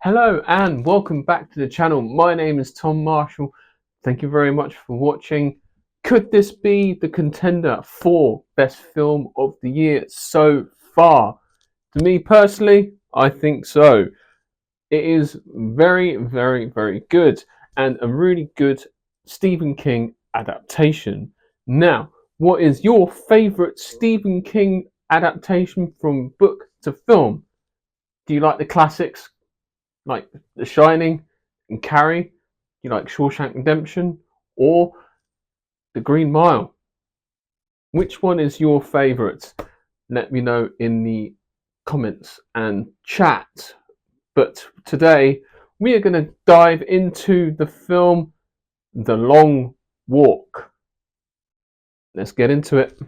Hello and welcome back to the channel. My name is Tom Marshall. Thank you very much for watching. Could this be the contender for best film of the year so far? To me personally, I think so. It is very, very, very good and a really good Stephen King adaptation. Now, what is your favorite Stephen King adaptation from book to film? Do you like the classics like The Shining and Carrie? You like Shawshank Redemption or The Green Mile? Which one is your favourite? Let me know in the comments and chat. But today we are going to dive into the film The Long Walk. Let's get into it.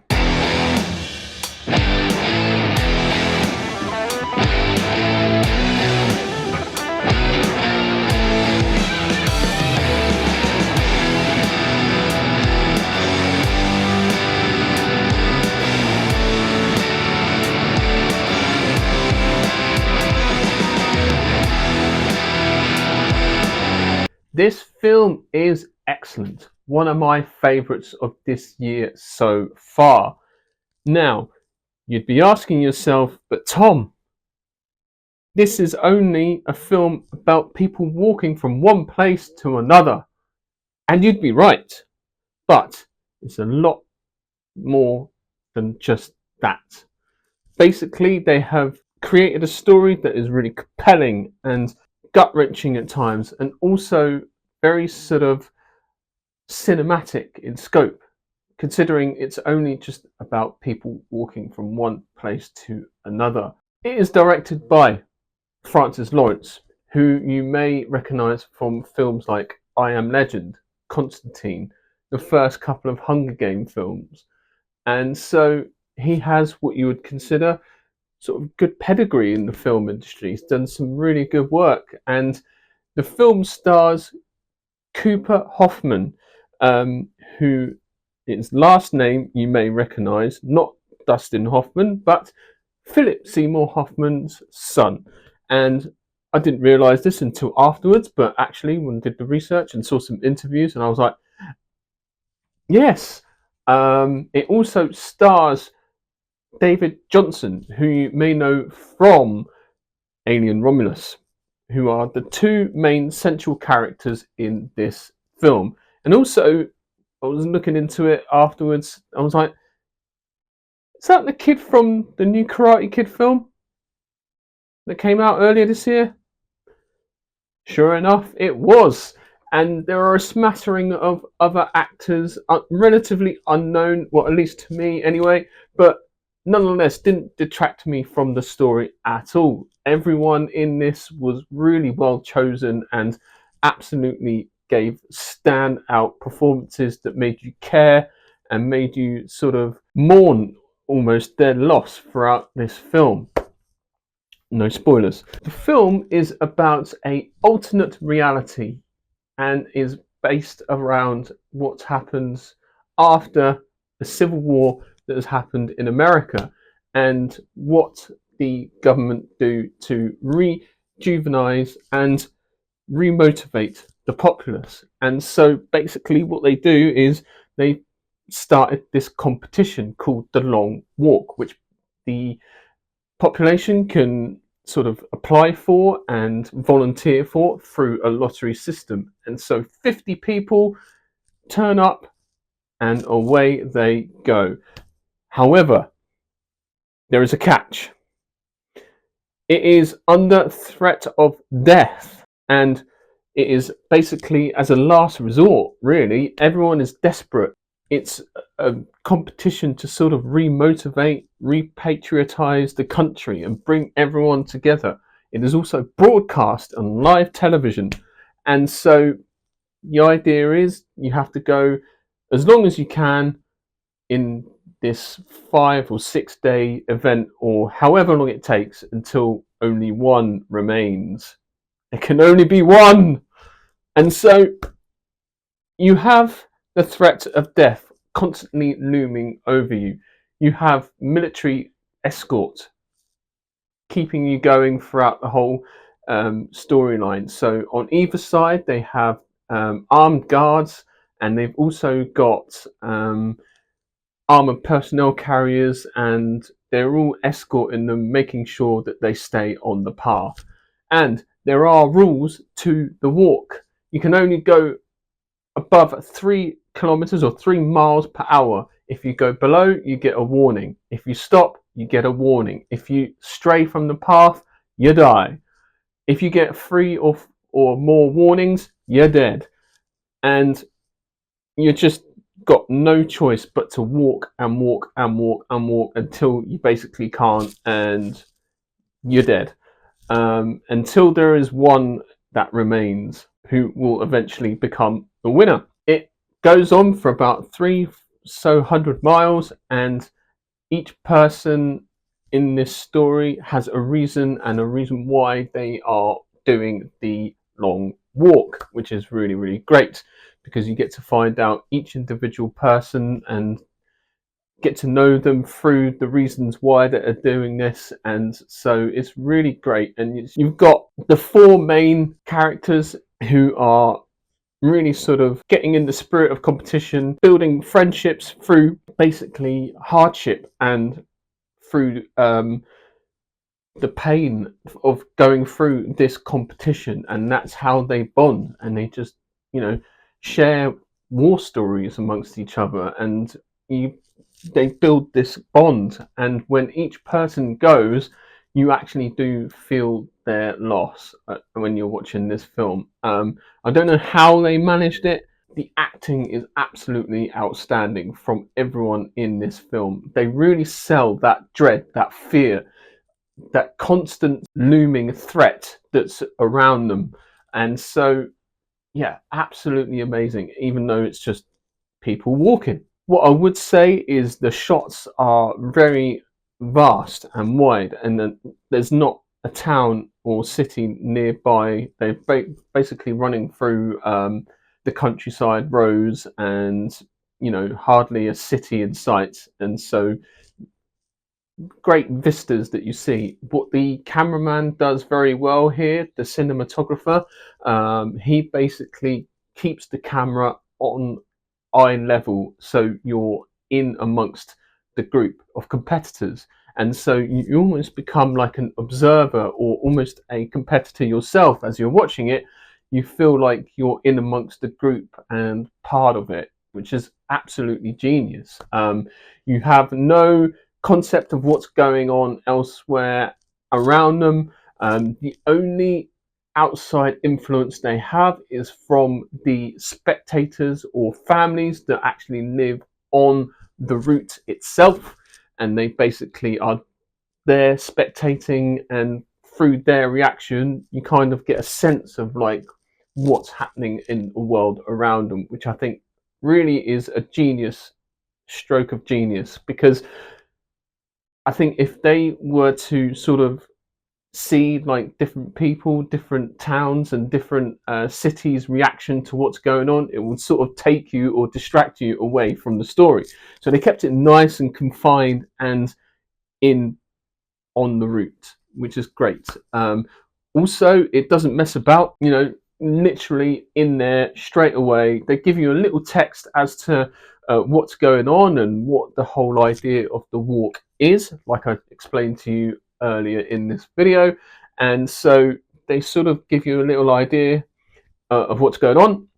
This film is excellent. One of my favourites of this year so far. Now, you'd be asking yourself, but Tom, this is only a film about people walking from one place to another. And you'd be right. But it's a lot more than just that. Basically, they have created a story that is really compelling and gut-wrenching at times, and also very sort of cinematic in scope, considering it's only just about people walking from one place to another. It is directed by Francis Lawrence, who you may recognise from films like I Am Legend, Constantine, the first couple of Hunger Game films. And so he has what you would consider sort of good pedigree in the film industry. He's done some really good work, and the film stars Cooper Hoffman, who his last name you may recognise, not Dustin Hoffman, but Philip Seymour Hoffman's son. And I didn't realise this until afterwards, but actually when I did the research and saw some interviews, and I was like, yes. It also stars David Johnson, who you may know from Alien Romulus, who are the two main central characters in this film. And also, I was looking into it afterwards, I was like, is that the kid from the new Karate Kid film that came out earlier this year? Sure enough, it was. And there are a smattering of other actors, relatively unknown, well, at least to me anyway, but nonetheless didn't detract me from the story at all. Everyone in this was really well chosen and absolutely gave stand-out performances that made you care and made you sort of mourn almost their loss throughout this film. No spoilers. The film is about an alternate reality and is based around what happens after the Civil War that has happened in America and what the government do to rejuvenise and remotivate the populace. And so basically what they do is they started this competition called the Long Walk, which the population can sort of apply for and volunteer for through a lottery system. And so 50 people turn up and away they go. However, there is a catch. It is under threat of death, and it is basically as a last resort, really. Everyone is desperate. It's a competition to sort of remotivate, repatriotize the country and bring everyone together. It is also broadcast on live television. And so the idea is you have to go as long as you can in this 5 or 6 day event, or however long it takes until only one remains. There can only be one. And so you have the threat of death constantly looming over you. You have military escort keeping you going throughout the whole storyline. So on either side, they have armed guards, and they've also got armored personnel carriers, and they're all escorting them, making sure that they stay on the path. And there are rules to the walk. You can only go above 3 kilometers or 3 miles per hour. If you go below, you get a warning. If you stop, you get a warning. If you stray from the path, you die. If you get 3 or more warnings, you're dead. And you just got no choice but to walk and walk and walk and walk until you basically can't, and you're dead. Until there is one that remains who will eventually become the winner. It goes on for about 300 miles, and each person in this story has a reason why they are doing the long walk, which is really, really great, because you get to find out each individual person and get to know them through the reasons why they are doing this. And so it's really great. And you've got the 4 main characters who are really sort of getting in the spirit of competition, building friendships through basically hardship and through the pain of going through this competition. And that's how they bond, and they just, share war stories amongst each other, and they build this bond. And when each person goes, you actually do feel their loss when you're watching this film. I don't know how they managed it. The acting is absolutely outstanding from everyone in this film. They really sell that dread, that fear, that constant looming threat that's around them. And so, yeah, absolutely amazing, even though it's just people walking. What I would say is the shots are very vast and wide, and there's not a town or city nearby. They're basically running through the countryside roads, and hardly a city in sight. And so great vistas that you see. What the cameraman does very well here, the cinematographer, he basically keeps the camera on eye level, so you're in amongst the group of competitors, and so you almost become like an observer or almost a competitor yourself. As you're watching it, you feel like you're in amongst the group and part of it, which is absolutely genius. You have no concept of what's going on elsewhere around them. The only outside influence they have is from the spectators or families that actually live on the route itself, and they basically are there spectating, and through their reaction you kind of get a sense of like what's happening in the world around them, which I think really is a genius stroke of genius. Because I think if they were to sort of see like different people, different towns and different cities reaction to what's going on, it would sort of take you or distract you away from the story. So they kept it nice and confined and in on the route, which is great. Also, it doesn't mess about, literally in there straight away. They give you a little text as to what's going on and what the whole idea of the walk is, like I explained to you earlier in this video. And so they sort of give you a little idea of what's going on,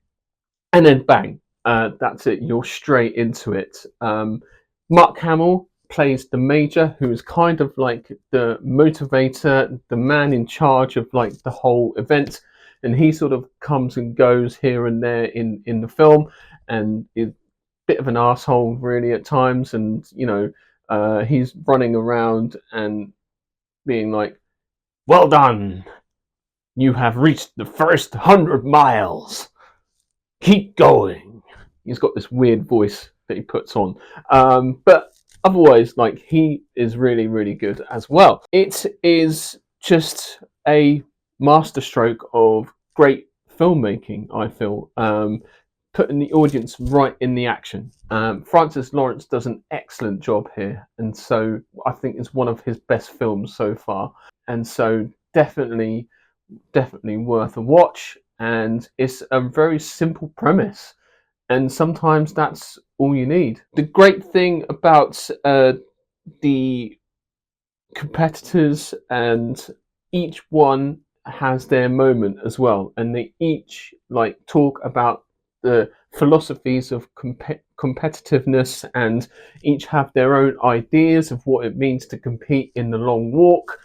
and then bang, that's it, you're straight into it. Mark Hamill plays the major, who is kind of like the motivator, the man in charge of like the whole event, and he sort of comes and goes here and there in the film, and is a bit of an asshole really at times. And he's running around and being like, well done, you have reached the first 100 miles, keep going. He's got this weird voice that he puts on, but otherwise, like, he is really, really good as well. It is just a masterstroke of great filmmaking, I feel, putting the audience right in the action. Francis Lawrence does an excellent job here, and so I think it's one of his best films so far. And so definitely definitely worth a watch, and it's a very simple premise, and sometimes that's all you need. The great thing about the competitors, and each one has their moment as well, and they each like talk about the philosophies of competitiveness, and each have their own ideas of what it means to compete in the long walk,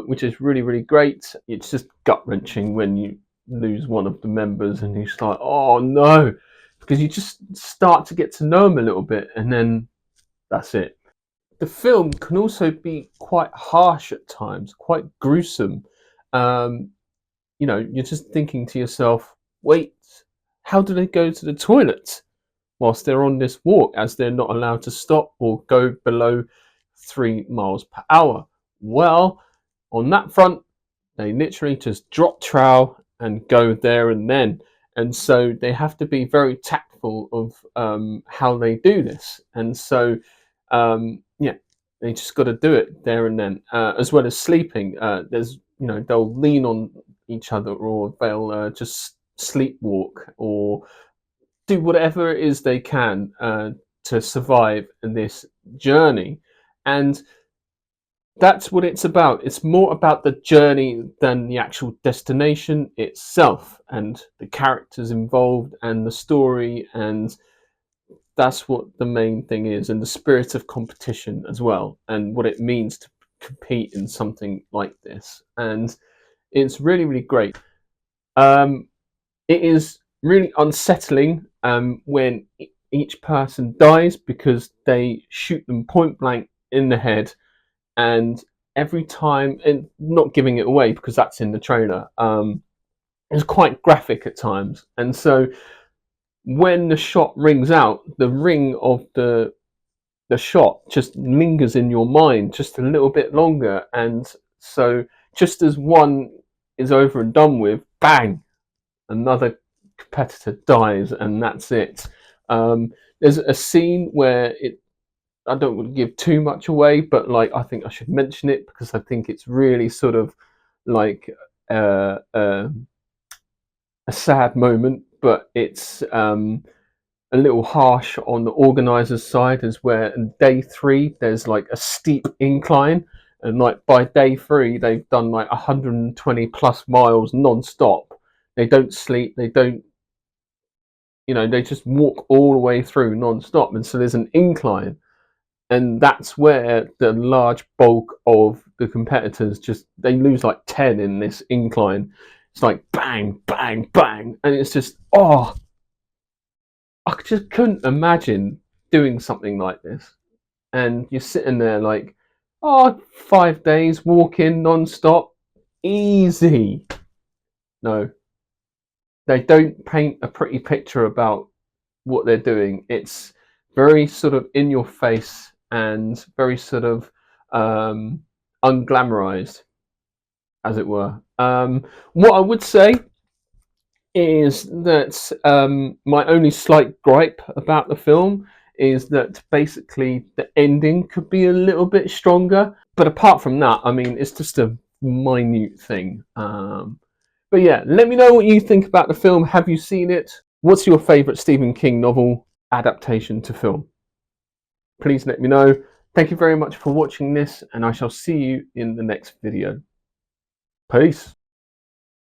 which is really, really great. It's just gut wrenching when you lose one of the members and you start, oh no, because you just start to get to know them a little bit, and then that's it. The film can also be quite harsh at times, quite gruesome. Um, you're just thinking to yourself, wait, how do they go to the toilet whilst they're on this walk, as they're not allowed to stop or go below 3 miles per hour? Well, on that front, they literally just drop trowel and go there and then. And so they have to be very tactful of how they do this. And so, yeah, they just got to do it there and then, as well as sleeping. They'll lean on each other, or they'll just sleepwalk, or do whatever it is they can to survive this journey. And that's what it's about. It's more about the journey than the actual destination itself, and the characters involved, and the story, and that's what the main thing is, and the spirit of competition as well, and what it means to compete in something like this. And it's really, really great. It is really unsettling when each person dies, because they shoot them point blank in the head, and every time, and not giving it away because that's in the trailer, it's quite graphic at times. And so when the shot rings out, the ring of the shot just lingers in your mind just a little bit longer. And so just as one is over and done with, bang, another competitor dies, and that's it. There's a scene where I don't want to give too much away, but like, I think I should mention it because I think it's really sort of like a sad moment, but it's a little harsh on the organizer's side, as where in day 3 there's like a steep incline, and like by day 3 they've done like 120 plus miles non-stop. They don't sleep, they don't, they just walk all the way through non-stop, and so there's an incline, and that's where the large bulk of the competitors just, they lose like 10 in this incline. It's like bang, bang, bang, and it's just, oh, I just couldn't imagine doing something like this. And you're sitting there like, oh, 5 days walking non-stop, easy. No, they don't paint a pretty picture about what they're doing. It's very sort of in your face, and very sort of unglamorized, as it were. What I would say is that my only slight gripe about the film is that basically the ending could be a little bit stronger. But apart from that, I mean, it's just a minute thing. But yeah, let me know what you think about the film. Have you seen it? What's your favourite Stephen King novel adaptation to film? Please let me know. Thank you very much for watching this, and I shall see you in the next video. Peace.